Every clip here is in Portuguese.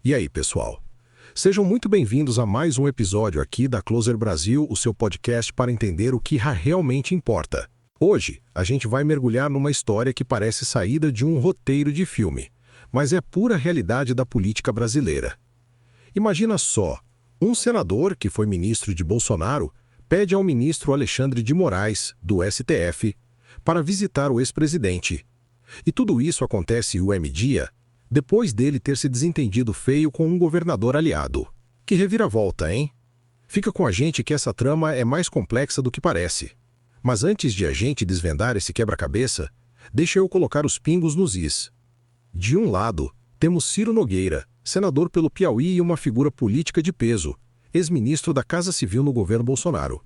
E aí, pessoal? Sejam muito bem-vindos a mais um episódio aqui da Closer Brasil, o seu podcast para entender o que realmente importa. Hoje, a gente vai mergulhar numa história que parece saída de um roteiro de filme, mas é pura realidade da política brasileira. Imagina só, um senador que foi ministro de Bolsonaro pede ao ministro Alexandre de Moraes, do STF, para visitar o ex-presidente. E tudo isso acontece dia depois dele ter se desentendido feio com um governador aliado. Que reviravolta, hein? Fica com a gente que essa trama é mais complexa do que parece. Mas antes de a gente desvendar esse quebra-cabeça, deixa eu colocar os pingos nos is. De um lado, temos Ciro Nogueira, senador pelo Piauí e uma figura política de peso, ex-ministro da Casa Civil no governo Bolsonaro.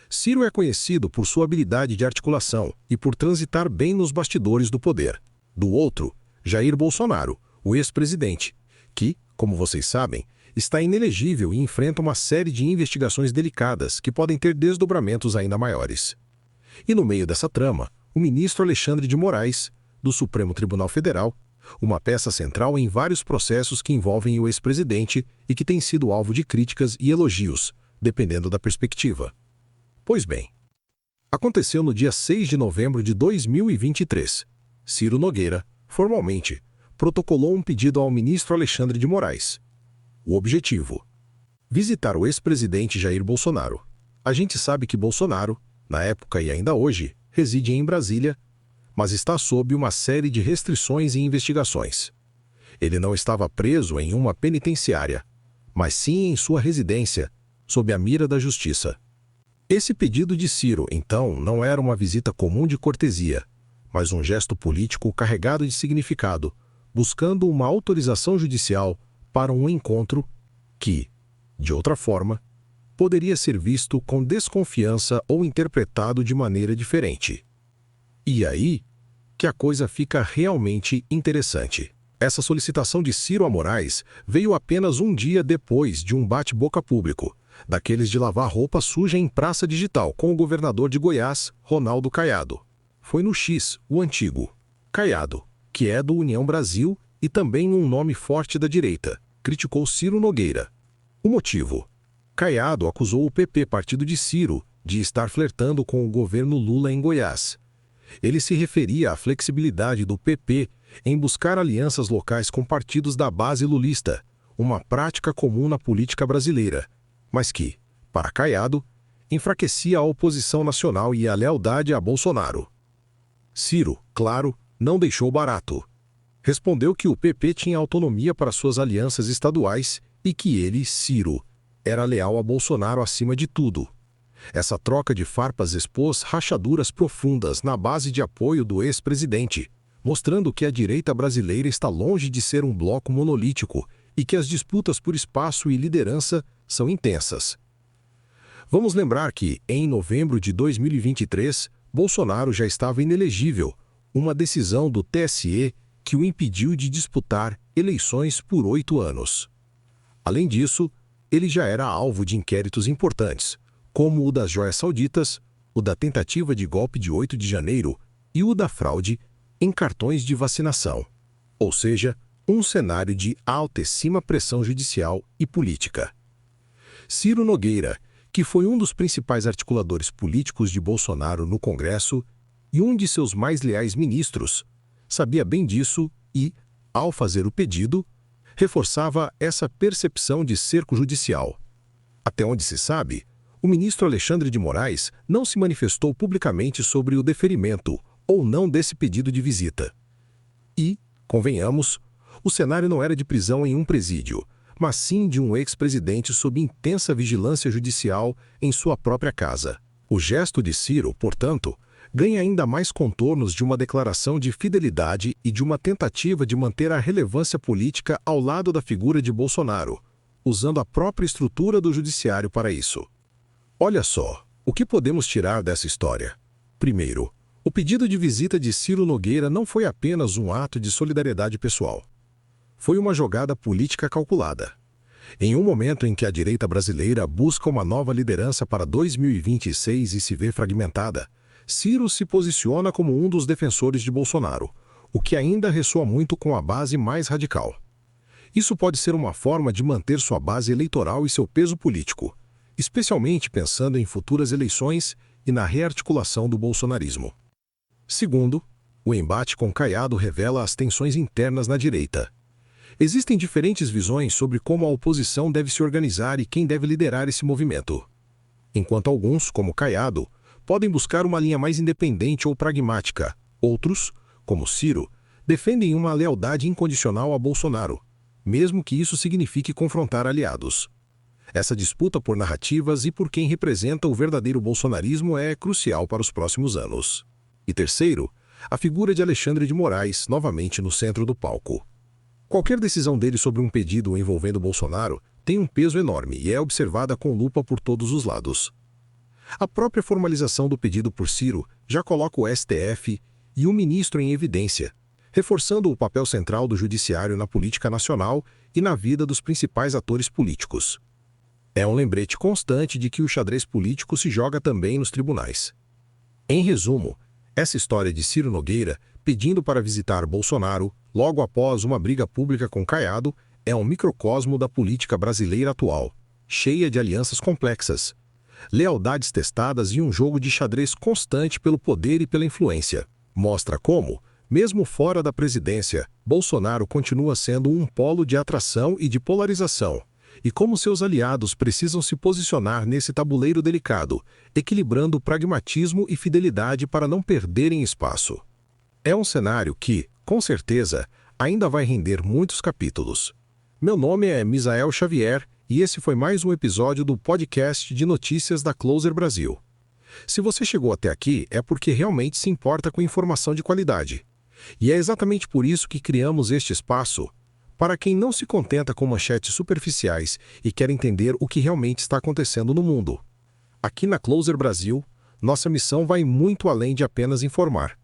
Ciro é conhecido por sua habilidade de articulação e por transitar bem nos bastidores do poder. Do outro, Jair Bolsonaro, o ex-presidente, que, como vocês sabem, está inelegível e enfrenta uma série de investigações delicadas que podem ter desdobramentos ainda maiores. E no meio dessa trama, o ministro Alexandre de Moraes, do Supremo Tribunal Federal, uma peça central em vários processos que envolvem o ex-presidente e que tem sido alvo de críticas e elogios, dependendo da perspectiva. Pois bem, aconteceu no dia 6 de novembro de 2023. Ciro Nogueira, formalmente, protocolou um pedido ao ministro Alexandre de Moraes. O objetivo: visitar o ex-presidente Jair Bolsonaro. A gente sabe que Bolsonaro, na época e ainda hoje, reside em Brasília, mas está sob uma série de restrições e investigações. Ele não estava preso em uma penitenciária, mas sim em sua residência, sob a mira da justiça. Esse pedido de Ciro, então, não era uma visita comum de cortesia, mas um gesto político carregado de significado, buscando uma autorização judicial para um encontro que, de outra forma, poderia ser visto com desconfiança ou interpretado de maneira diferente. E aí que a coisa fica realmente interessante. Essa solicitação de Ciro a Moraes veio apenas um dia depois de um bate-boca público, daqueles de lavar roupa suja em praça digital com o governador de Goiás, Ronaldo Caiado. Foi no X, o antigo. Caiado, que é do União Brasil e também um nome forte da direita, criticou Ciro Nogueira. O motivo: Caiado acusou o PP, partido de Ciro, de estar flertando com o governo Lula em Goiás. Ele se referia à flexibilidade do PP em buscar alianças locais com partidos da base lulista, uma prática comum na política brasileira, mas que, para Caiado, enfraquecia a oposição nacional e a lealdade a Bolsonaro. Ciro, claro, não deixou barato. Respondeu que o PP tinha autonomia para suas alianças estaduais e que ele, Ciro, era leal a Bolsonaro acima de tudo. Essa troca de farpas expôs rachaduras profundas na base de apoio do ex-presidente, mostrando que a direita brasileira está longe de ser um bloco monolítico e que as disputas por espaço e liderança são intensas. Vamos lembrar que, em novembro de 2023, Bolsonaro já estava inelegível, uma decisão do TSE que o impediu de disputar eleições por 8 anos. Além disso, ele já era alvo de inquéritos importantes, como o das joias sauditas, o da tentativa de golpe de 8 de janeiro e o da fraude em cartões de vacinação. Ou seja, um cenário de altíssima pressão judicial e política. Ciro Nogueira, que foi um dos principais articuladores políticos de Bolsonaro no Congresso e um de seus mais leais ministros, sabia bem disso e, ao fazer o pedido, reforçava essa percepção de cerco judicial. Até onde se sabe, o ministro Alexandre de Moraes não se manifestou publicamente sobre o deferimento ou não desse pedido de visita. E, convenhamos, o cenário não era de prisão em um presídio, mas sim de um ex-presidente sob intensa vigilância judicial em sua própria casa. O gesto de Ciro, portanto, ganha ainda mais contornos de uma declaração de fidelidade e de uma tentativa de manter a relevância política ao lado da figura de Bolsonaro, usando a própria estrutura do judiciário para isso. Olha só, o que podemos tirar dessa história? Primeiro, o pedido de visita de Ciro Nogueira não foi apenas um ato de solidariedade pessoal. Foi uma jogada política calculada. Em um momento em que a direita brasileira busca uma nova liderança para 2026 e se vê fragmentada, Ciro se posiciona como um dos defensores de Bolsonaro, o que ainda ressoa muito com a base mais radical. Isso pode ser uma forma de manter sua base eleitoral e seu peso político, especialmente pensando em futuras eleições e na rearticulação do bolsonarismo. Segundo, o embate com Caiado revela as tensões internas na direita. Existem diferentes visões sobre como a oposição deve se organizar e quem deve liderar esse movimento. Enquanto alguns, como Caiado, podem buscar uma linha mais independente ou pragmática, outros, como Ciro, defendem uma lealdade incondicional a Bolsonaro, mesmo que isso signifique confrontar aliados. Essa disputa por narrativas e por quem representa o verdadeiro bolsonarismo é crucial para os próximos anos. E terceiro, a figura de Alexandre de Moraes, novamente no centro do palco. Qualquer decisão dele sobre um pedido envolvendo Bolsonaro tem um peso enorme e é observada com lupa por todos os lados. A própria formalização do pedido por Ciro já coloca o STF e o ministro em evidência, reforçando o papel central do judiciário na política nacional e na vida dos principais atores políticos. É um lembrete constante de que o xadrez político se joga também nos tribunais. Em resumo, essa história de Ciro Nogueira pedindo para visitar Bolsonaro logo após uma briga pública com Caiado é um microcosmo da política brasileira atual, cheia de alianças complexas, lealdades testadas e um jogo de xadrez constante pelo poder e pela influência. Mostra como, mesmo fora da presidência, Bolsonaro continua sendo um polo de atração e de polarização, e como seus aliados precisam se posicionar nesse tabuleiro delicado, equilibrando pragmatismo e fidelidade para não perderem espaço. É um cenário que, com certeza, ainda vai render muitos capítulos. Meu nome é Misael Xavier e esse foi mais um episódio do podcast de notícias da Closer Brasil. Se você chegou até aqui é porque realmente se importa com informação de qualidade. E é exatamente por isso que criamos este espaço, para quem não se contenta com manchetes superficiais e quer entender o que realmente está acontecendo no mundo. Aqui na Closer Brasil, nossa missão vai muito além de apenas informar.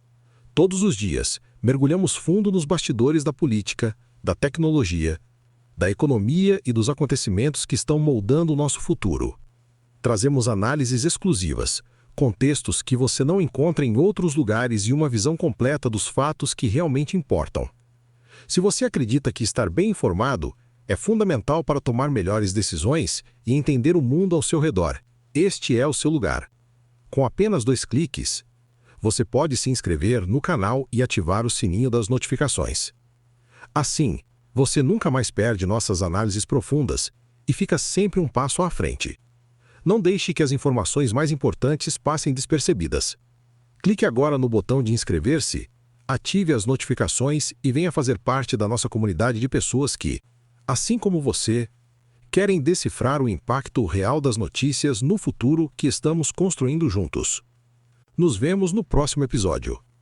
Todos os dias, mergulhamos fundo nos bastidores da política, da tecnologia, da economia e dos acontecimentos que estão moldando o nosso futuro. Trazemos análises exclusivas, contextos que você não encontra em outros lugares e uma visão completa dos fatos que realmente importam. Se você acredita que estar bem informado é fundamental para tomar melhores decisões e entender o mundo ao seu redor, este é o seu lugar. Com apenas 2 cliques, você pode se inscrever no canal e ativar o sininho das notificações. Assim, você nunca mais perde nossas análises profundas e fica sempre um passo à frente. Não deixe que as informações mais importantes passem despercebidas. Clique agora no botão de inscrever-se, ative as notificações e venha fazer parte da nossa comunidade de pessoas que, assim como você, querem decifrar o impacto real das notícias no futuro que estamos construindo juntos. Nos vemos no próximo episódio.